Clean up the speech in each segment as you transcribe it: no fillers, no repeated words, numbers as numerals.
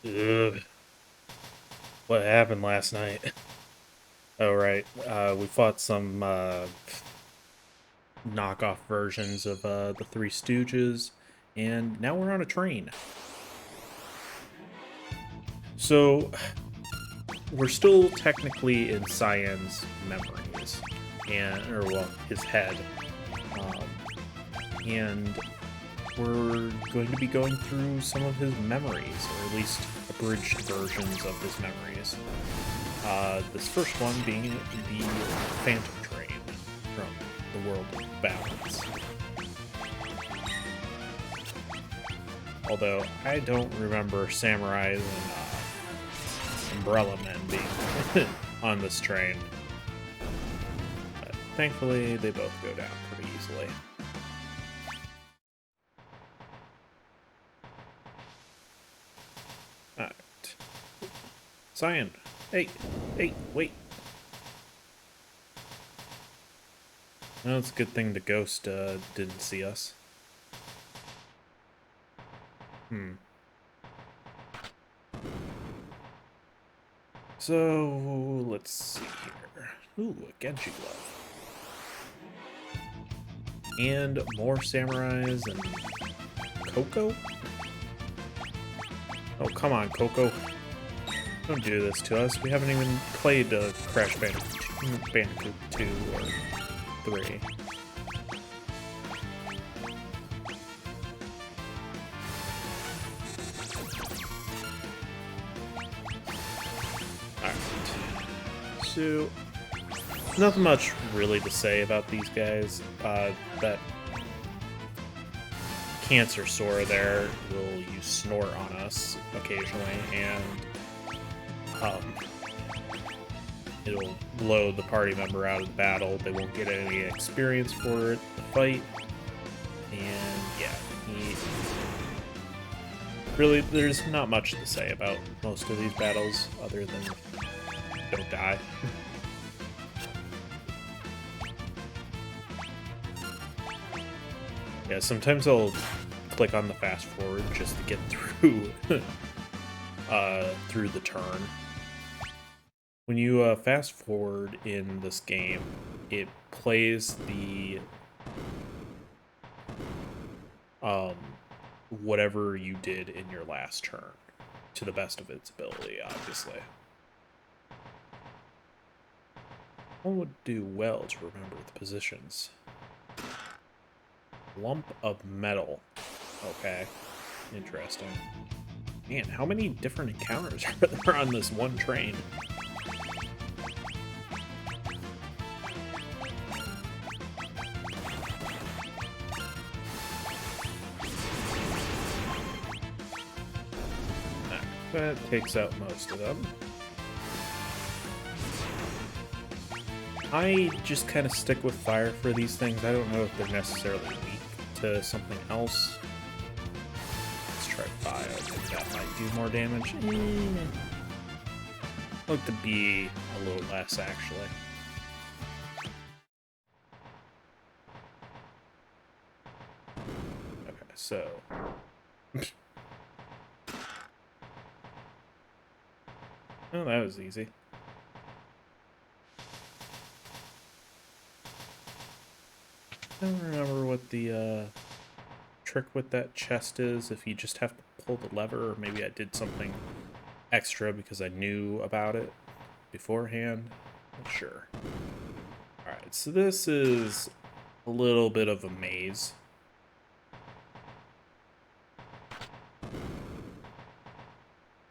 Ugh, what happened last night? Oh, right. We fought some knockoff versions of the Three Stooges, and now we're on a train. So, we're still technically in Cyan's memories, or well, his head. Um, and we're going to be going through some of his memories, or at least abridged versions of his memories. This first one being the Phantom Train from the world of balance. Although I don't remember samurais and umbrella men being on this train. But thankfully, they both go down pretty easily. Alright. Cyan! Hey! Hey! Wait! No, it's a good thing the ghost didn't see us. Hmm. So, let's see here. Ooh, a Genji glove. And more samurais and Coco? Oh, come on, Coco. Don't do this to us. We haven't even played Crash Bandicoot 2 or 3. Alright. So, nothing much really to say about these guys. That cancer sore there will use snort on us occasionally, and it'll blow the party member out of the battle. They won't get any experience for it, the fight, and yeah, really, there's not much to say about most of these battles other than don't die. Yeah, sometimes I'll click on the fast forward just to get through through the turn. When you fast forward in this game, it plays the um, whatever you did in your last turn to the best of its ability, obviously. One would do well to remember the positions. Lump of metal. Okay, interesting. Man, how many different encounters are there on this one train? That takes out most of them. I just kind of stick with fire for these things. I don't know if they're necessarily weak to something else. Let's try fire. I think that might do more damage. I'd like to be a little less, actually. Okay, so... Oh, that was easy. I don't remember what the trick with that chest is, if you just have to pull the lever, or maybe I did something extra because I knew about it beforehand. Not sure. Alright, so this is a little bit of a maze.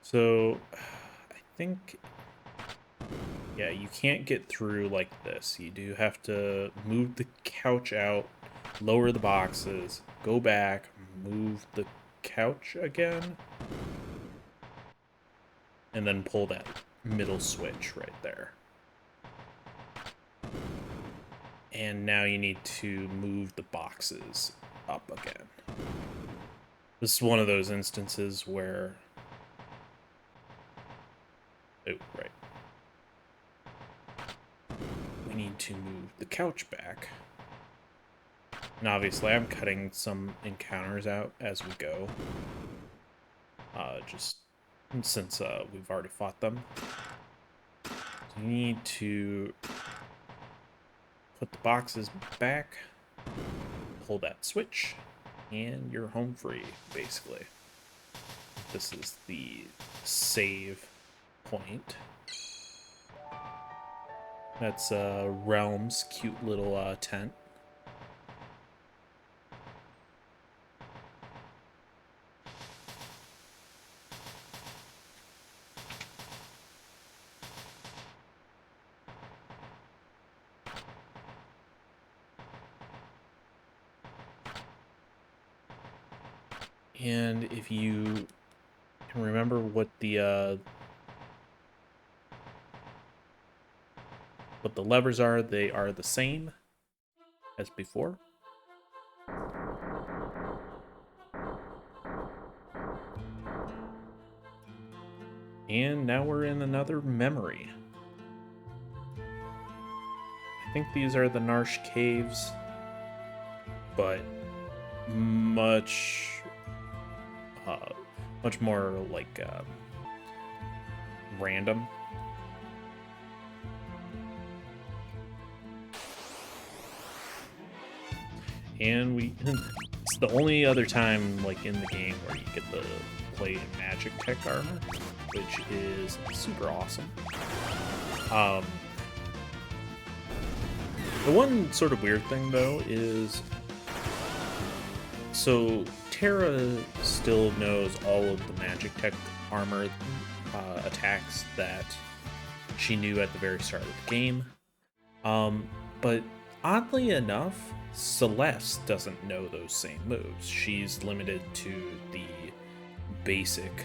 So, I think... Yeah, you can't get through like this. You do have to move the couch out, lower the boxes, go back, move the couch again, and then pull that middle switch right there. And now you need to move the boxes up again. This is one of those instances where... Oh, right. We need to move the couch back. And obviously I'm cutting some encounters out as we go. Just And since we've already fought them, so you need to put the boxes back, pull that switch, and you're home free, basically. This is the save point. That's Realm's cute little tent. And if you can remember what the levers are, they are the same as before. And now we're in another memory. I think these are the Narsh Caves, but much more like random. And it's the only other time like in the game where you get to play in magic tech armor, which is super awesome. The one sort of weird thing though is, so Terra still knows all of the magic tech armor attacks that she knew at the very start of the game. But oddly enough, Celeste doesn't know those same moves. She's limited to the basic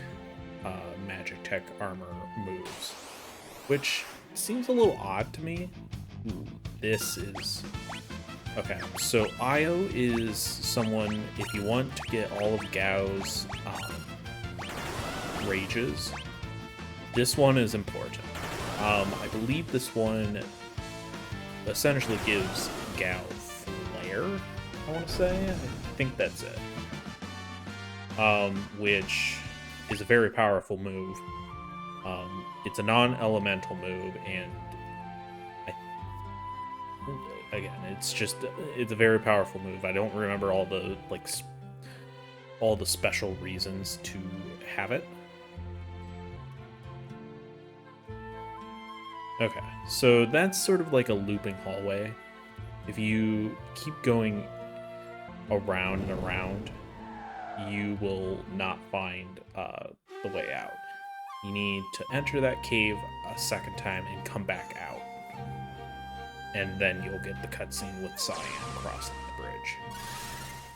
magic tech armor moves, which seems a little odd to me. This is... Okay, so Io is someone, if you want to get all of Gao's rages, this one is important. I believe this one essentially gives Gao Flare, I want to say. I think that's it. Which is a very powerful move. It's a non-elemental move, and again, it's a very powerful move. I don't remember all the special reasons to have it. Okay, so that's sort of like a looping hallway. If you keep going around and around, you will not find the way out. You need to enter that cave a second time and come back out. And then you'll get the cutscene with Cyan crossing the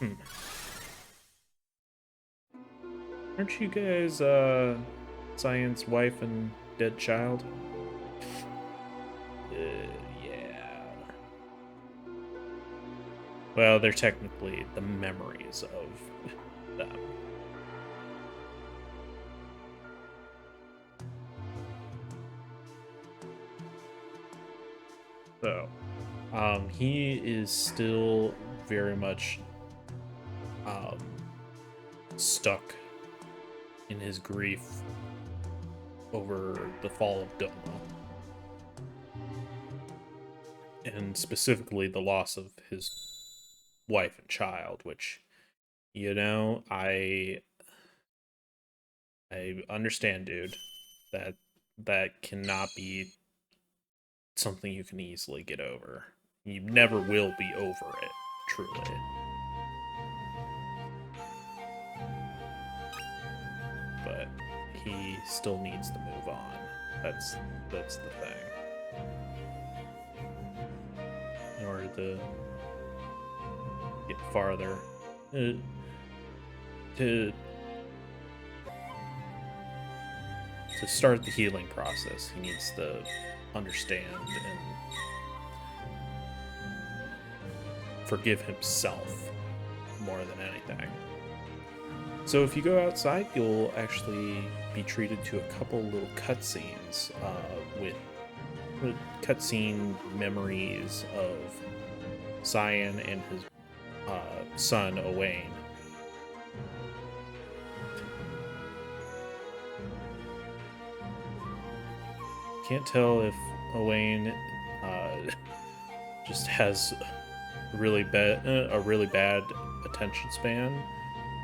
bridge. Aren't you guys Cyan's wife and dead child? Yeah. Well, they're technically the memories of them. So, he is still very much stuck in his grief over the fall of Doma. And specifically the loss of his wife and child, which, you know, I understand, dude. That cannot be something you can easily get over. You never will be over it, truly. But he still needs to move on. That's the thing. In order to get farther, to start the healing process, he needs to understand and forgive himself more than anything. So if you go outside, you'll actually be treated to a couple little cutscenes with cutscene memories of Cyan and his son, Owain. Can't tell if Owain just has a really bad attention span,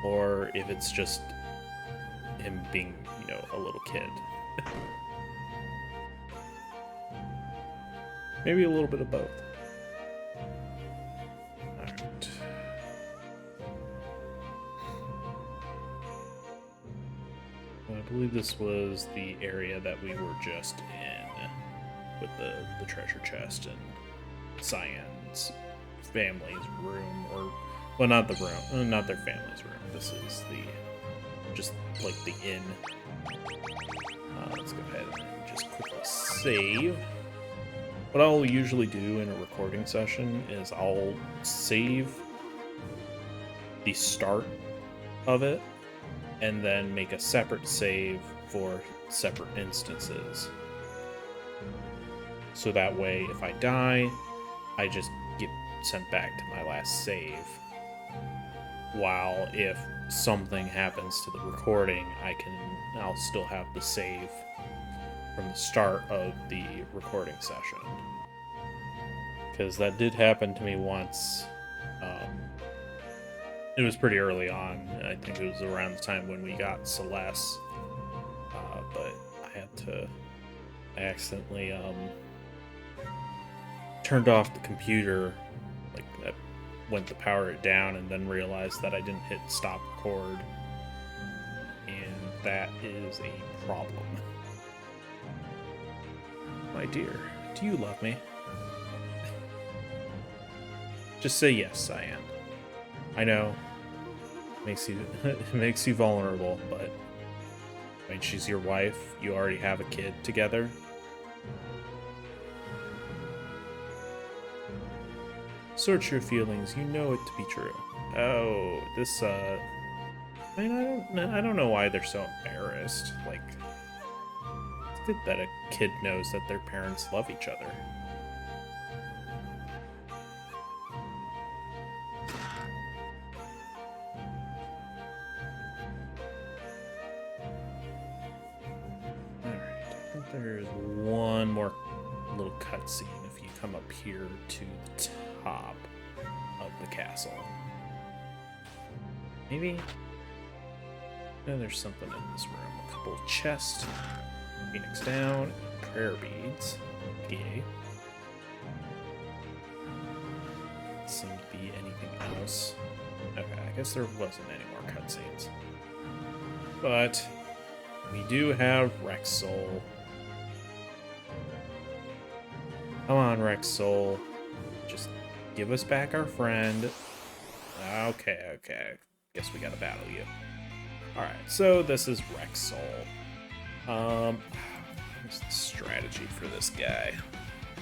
or if it's just him being, a little kid. Maybe a little bit of both. Alright. I believe this was the area that we were just in with the treasure chest and Cyan's family's room, or well, not the room, not their family's room. This is just like the inn. Let's go ahead and just quickly save. What I'll usually do in a recording session is I'll save the start of it and then make a separate save for separate instances. So that way, if I die, I just get sent back to my last save. While if something happens to the recording, I'll still have the save from the start of the recording session. Because that did happen to me once. It was pretty early on. I think it was around the time when we got Celeste. But I accidentally turned off the computer, like that went to power it down, and then realized that I didn't hit stop record. And that is a problem. My dear, do you love me? Just say yes, Cyan. I know, it makes you vulnerable, but I mean, she's your wife. You already have a kid together. Search your feelings. You know it to be true. Oh, this. I mean, I don't know why they're so embarrassed. Like, it's good that a kid knows that their parents love each other. There's one more little cutscene if you come up here to the top of the castle. Maybe? No, there's something in this room. A couple of chests, Phoenix down, prayer beads. Yay. Doesn't seem to be anything else. Okay, I guess there wasn't any more cutscenes. But we do have Rex Soul. Come on, Rex Soul. Just give us back our friend. Okay. Guess we gotta battle you. Alright, so this is Rex Soul. What's the strategy for this guy?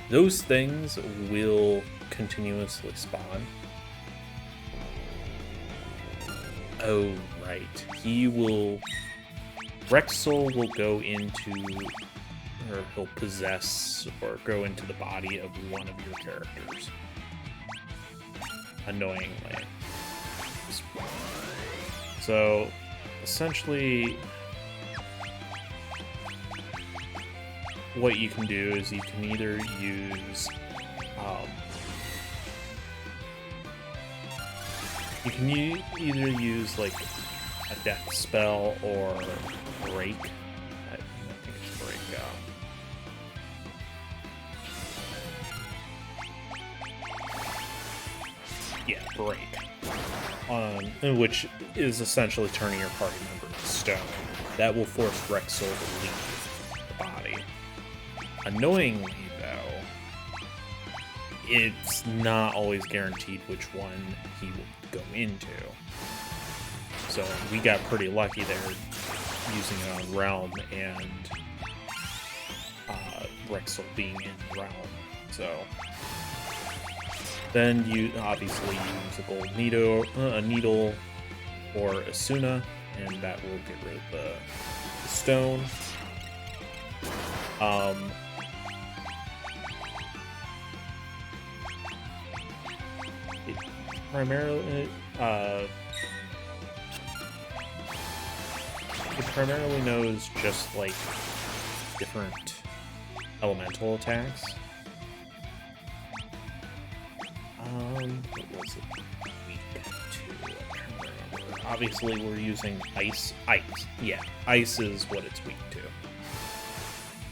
Those things will continuously spawn. Oh, right. Rex Soul will go into, or he'll possess or go into the body of one of your characters. Annoyingly. So, essentially, what you can do is you can either use either use like a death spell or break. I think it's break. Yeah, break. Which is essentially turning your party member to stone. That will force Rex Soul to leave the body. Annoyingly, though, it's not always guaranteed which one he will go into. So we got pretty lucky there using it on Realm and Rex Soul being in Realm. So then you obviously use a gold needle or Asuna, and that will get rid of the stone. It primarily knows just like different elemental attacks. What was it? Weak to? I can't remember. Obviously, we're using ice. Ice. Yeah, ice is what it's weak to.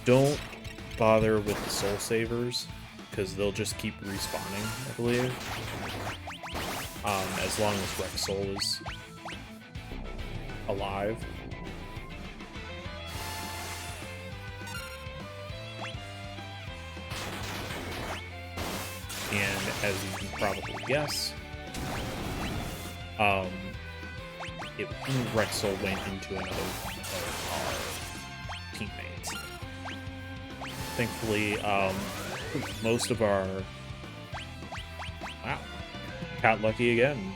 Don't bother with the soul savers, because they'll just keep respawning, I believe. As long as Rex Soul is alive. And as you can probably guess, Rex Soul went into another of our teammates. Thankfully, most of our... Wow. Got lucky again.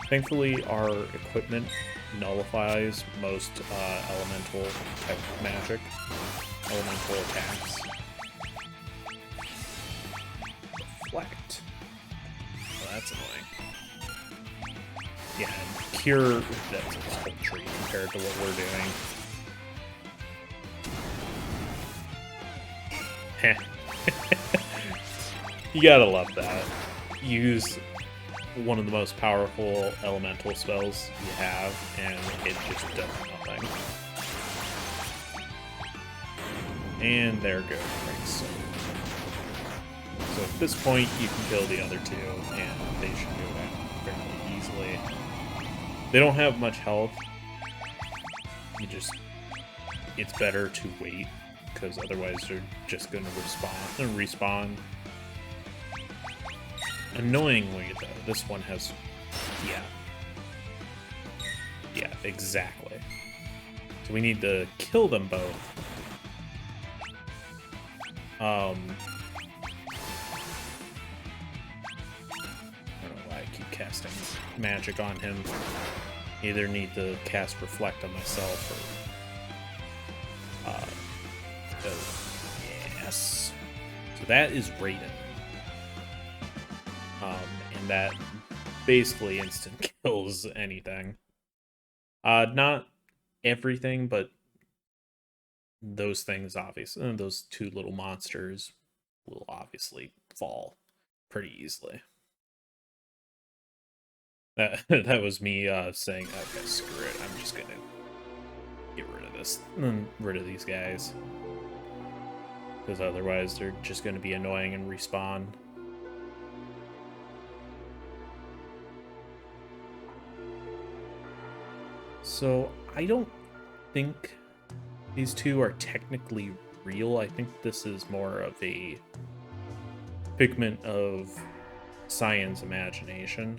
Thankfully, our equipment nullifies most elemental type of magic, elemental attacks. Reflect. Oh, that's annoying. Yeah, and Cure, that's a poultry compared to what we're doing. Heh. You gotta love that. Use one of the most powerful elemental spells you have, and it just does nothing. And there goes Rex. So at this point, you can kill the other two, and they should go down fairly easily. They don't have much health. It's better to wait, because otherwise they're just going to respawn. Annoyingly, though, this one has... Yeah, exactly. So we need to kill them both. I don't know why I keep casting magic on him. Either need to cast Reflect on myself, or... yes. So that is Raiden. And that basically instant kills anything. Not everything, but those things, obviously, those two little monsters will obviously fall pretty easily. That was me saying, okay, screw it, I'm just gonna get rid of these guys. Because otherwise they're just gonna be annoying and respawn. So, I don't think these two are technically real. I think this is more of a figment of Cyan's imagination.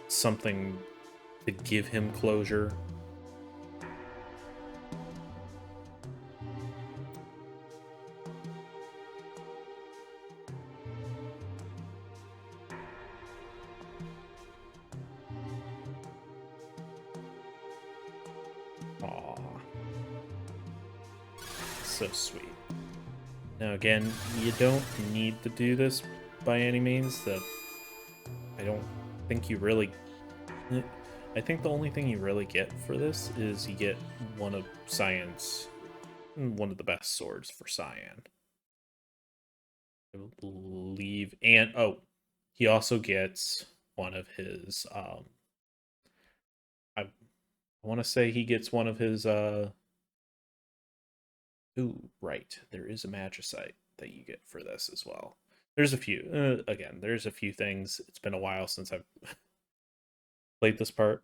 Something to give him closure. So sweet. Now again, you don't need to do this by any means. I don't think you really... I think the only thing you really get for this is you get one of the best swords for Cyan. I believe, and he also gets one of his I want to say he gets one of his ooh, right. There is a magicite that you get for this as well. There's a few. Again, there's a few things. It's been a while since I've played this part.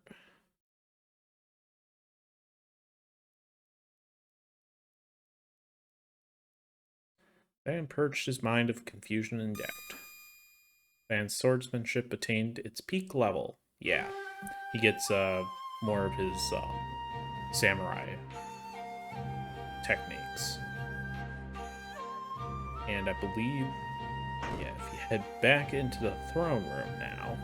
Van purged his mind of confusion and doubt. Van's swordsmanship attained its peak level. Yeah. He gets more of his samurai techniques. And I believe, yeah, if you head back into the throne room now,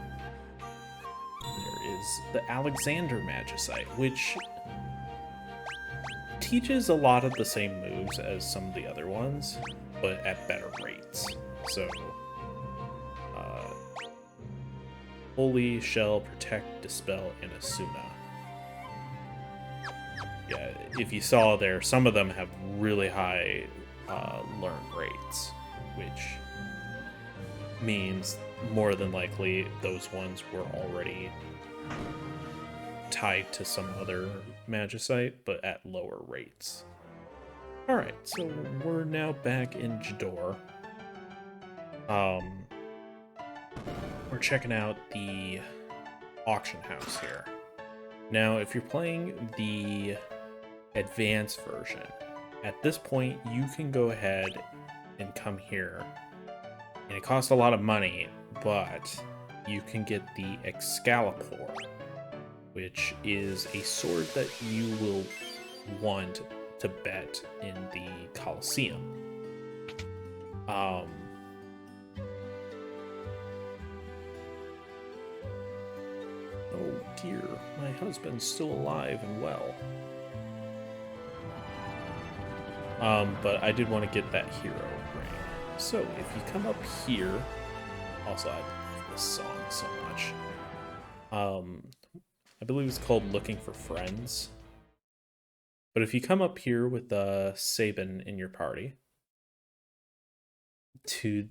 there is the Alexander Magicite, which teaches a lot of the same moves as some of the other ones, but at better rates. So, Holy, Shell, Protect, Dispel, and Asuna. Yeah, if you saw there, some of them have really high learn rates, which means more than likely those ones were already tied to some other Magicite, but at lower rates. Alright, so we're now back in Jador. We're checking out the auction house here. Now, if you're playing the advanced version, at this point you can go ahead and come here, and it costs a lot of money, but you can get the Excalibur, which is a sword that you will want to bet in the Colosseum. Oh dear, my husband's still alive and well. But I did want to get that hero ring. So if you come up here, also I love this song so much. I believe it's called Looking for Friends. But if you come up here with Sabin in your party to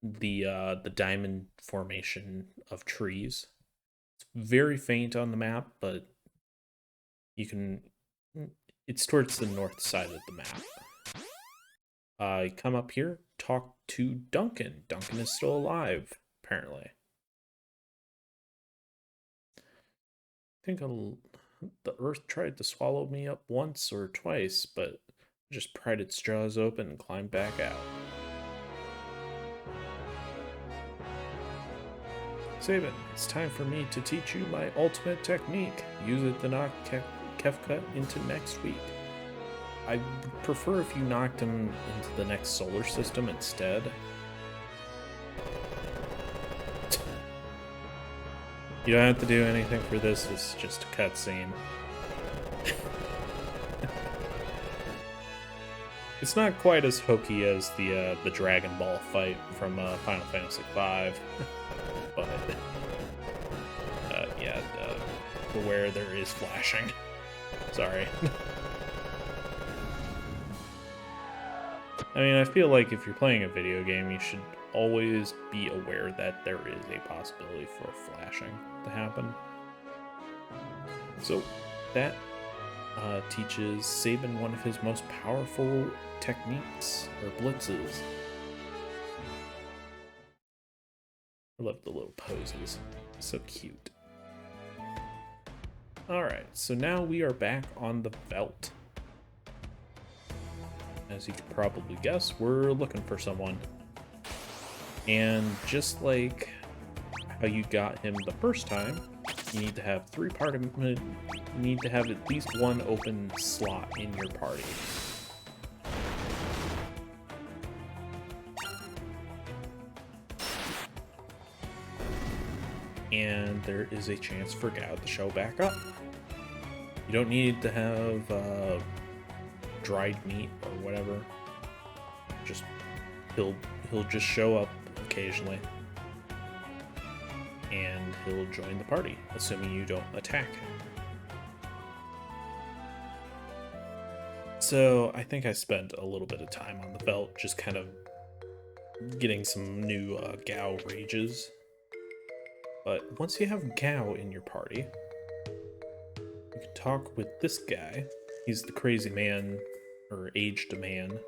the diamond formation of trees, it's very faint on the map, but you can. It's towards the north side of the map. Come up here, talk to Duncan. Duncan is still alive, apparently. I think the earth tried to swallow me up once or twice, but just pried its jaws open and climbed back out. Sabin, it's time for me to teach you my ultimate technique. Use it to knock Kefka into next week. I'd prefer if you knocked him into the next solar system instead. You don't have to do anything for this, it's just a cutscene. It's not quite as hokey as the Dragon Ball fight from Final Fantasy V, but yeah, beware there is flashing. Sorry. I mean, I feel like if you're playing a video game, you should always be aware that there is a possibility for flashing to happen. So that teaches Sabin one of his most powerful techniques, or blitzes. I love the little poses. So cute. Alright, so now we are back on the Veldt. As you could probably guess, we're looking for someone. And just like how you got him the first time, you need to have you need to have at least one open slot in your party. And there is a chance for Gao to show back up. You don't need to have dried meat or whatever. Just he'll just show up occasionally, and he'll join the party, assuming you don't attack him. So I think I spent a little bit of time on the Veldt, just kind of getting some new Gao rages. But once you have Gao in your party, you can talk with this guy. He's the crazy man, or aged man.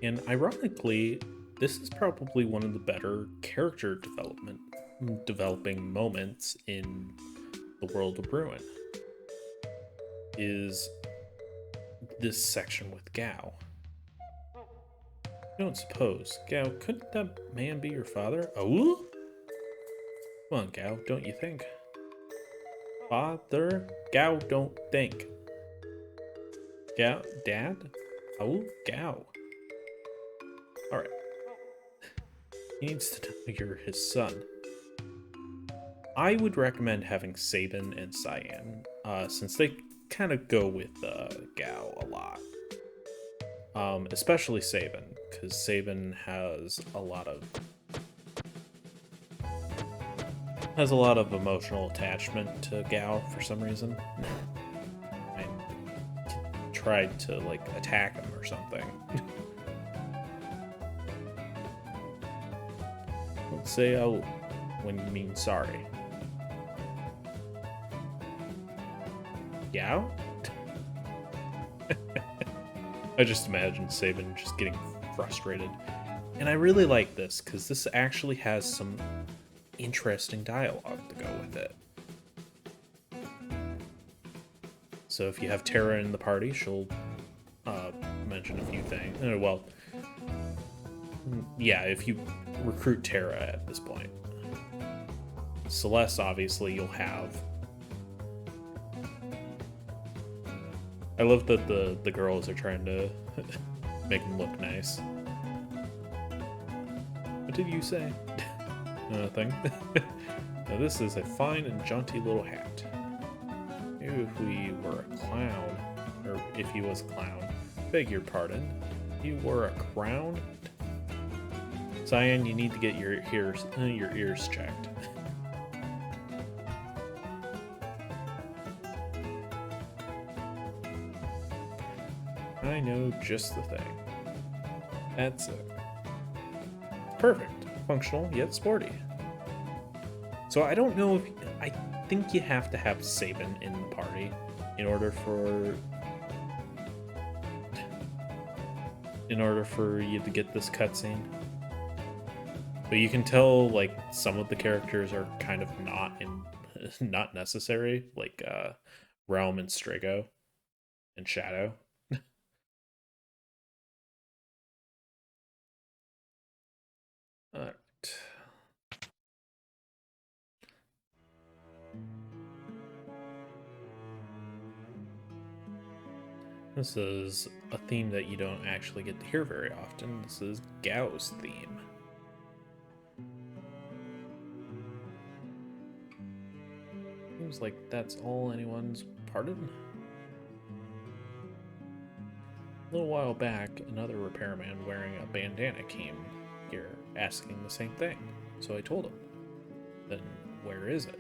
And ironically, this is probably one of the better character developing moments in the World of Ruin. Is this section with Gao. You don't suppose, Gao, couldn't that man be your father? Oh? Come on, Gao, don't you think? Father? Gao, don't think. Gao? Dad? Oh, Gao. Alright. He needs to know you're his son. I would recommend having Sabin and Cyan, since they kind of go with Gao a lot. Especially Sabin, because Sabin has a lot of has a lot of emotional attachment to Gao for some reason. I tried to like attack him or something. Don't say oh when you mean sorry. Gao? I just imagine Sabin just getting frustrated. And I really like this because this actually has some interesting dialogue to go with it. So if you have Terra in the party, she'll mention a few things. Well, yeah, if you recruit Terra at this point. Celeste, obviously, you'll have. I love that the girls are trying to make him look nice. What did you say? Nothing. Now this is a fine and jaunty little hat. If we were a clown, or if he was a clown, beg your pardon, you wore a crown? Cyan, you need to get your ears checked. I know just the thing. That's it. Perfect. Functional, yet sporty. So I don't know if... I think you have to have Sabin in the party in order for you to get this cutscene. But you can tell, like, some of the characters are kind of not necessary, like Realm and Strago and Shadow. Alright. This is a theme that you don't actually get to hear very often. This is Gao's theme. Seems like that's all anyone's pardon. A little while back, another repairman wearing a bandana came here asking the same thing, so I told him. Then where is it?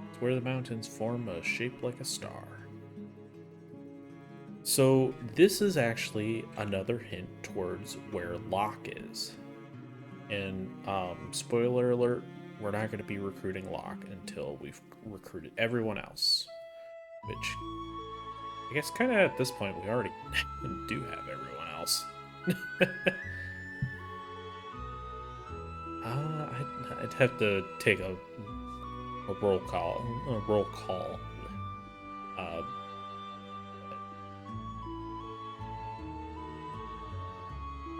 It's where the mountains form a shape like a star. So this is actually another hint towards where Locke is. And spoiler alert, we're not going to be recruiting Locke until we've recruited everyone else. Which, I guess kind of at this point, we already do have everyone else. I'd have to take a roll call.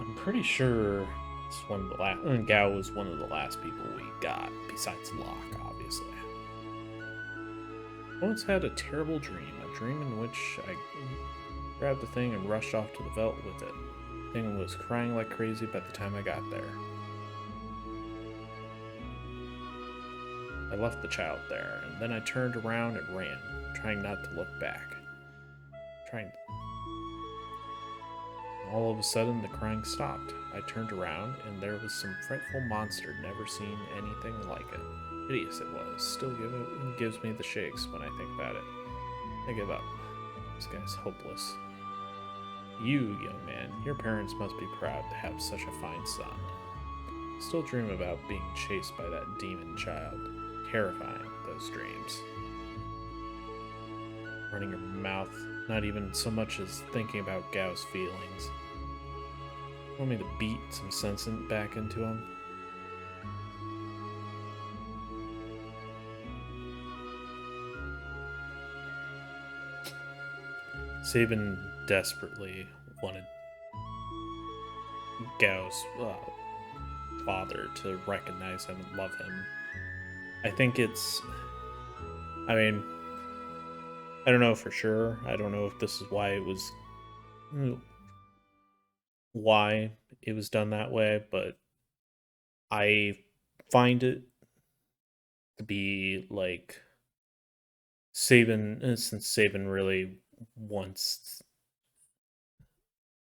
I'm pretty sure it's one of the last. Gao was one of the last people we got, besides Locke, obviously. I once had a terrible dream, a dream in which I grabbed the thing and rushed off to the Veldt with it. The thing was crying like crazy by the time I got there. I left the child there, and then I turned around and ran, trying not to look back. All of a sudden, the crying stopped. I turned around, and there was some frightful monster, never seen anything like it. Hideous it was. Still gives me the shakes when I think about it. I give up. This guy's hopeless. You, young man, your parents must be proud to have such a fine son. Still dream about being chased by that demon child. Terrifying, those dreams. Running your mouth, not even so much as thinking about Gao's feelings. Want me to beat some sense back into him? Sabin desperately wanted Gao's father to recognize him and love him. I think it's... I mean, I don't know for sure. I don't know if this is why it was done that way, but I find it to be like Sabin, since Sabin really wants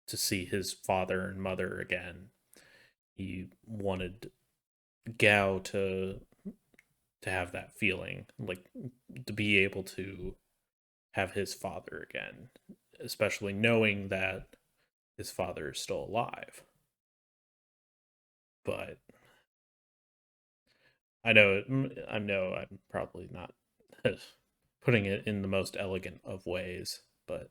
to see his father and mother again, he wanted Gao to to have that feeling, like to be able to have his father again, especially knowing that his father is still alive. But I know I'm probably not putting it in the most elegant of ways, but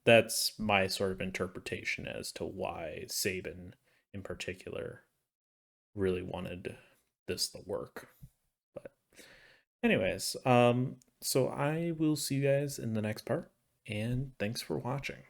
that's my sort of interpretation as to why Saban in particular really wanted this to work. But anyways, so I will see you guys in the next part, and thanks for watching.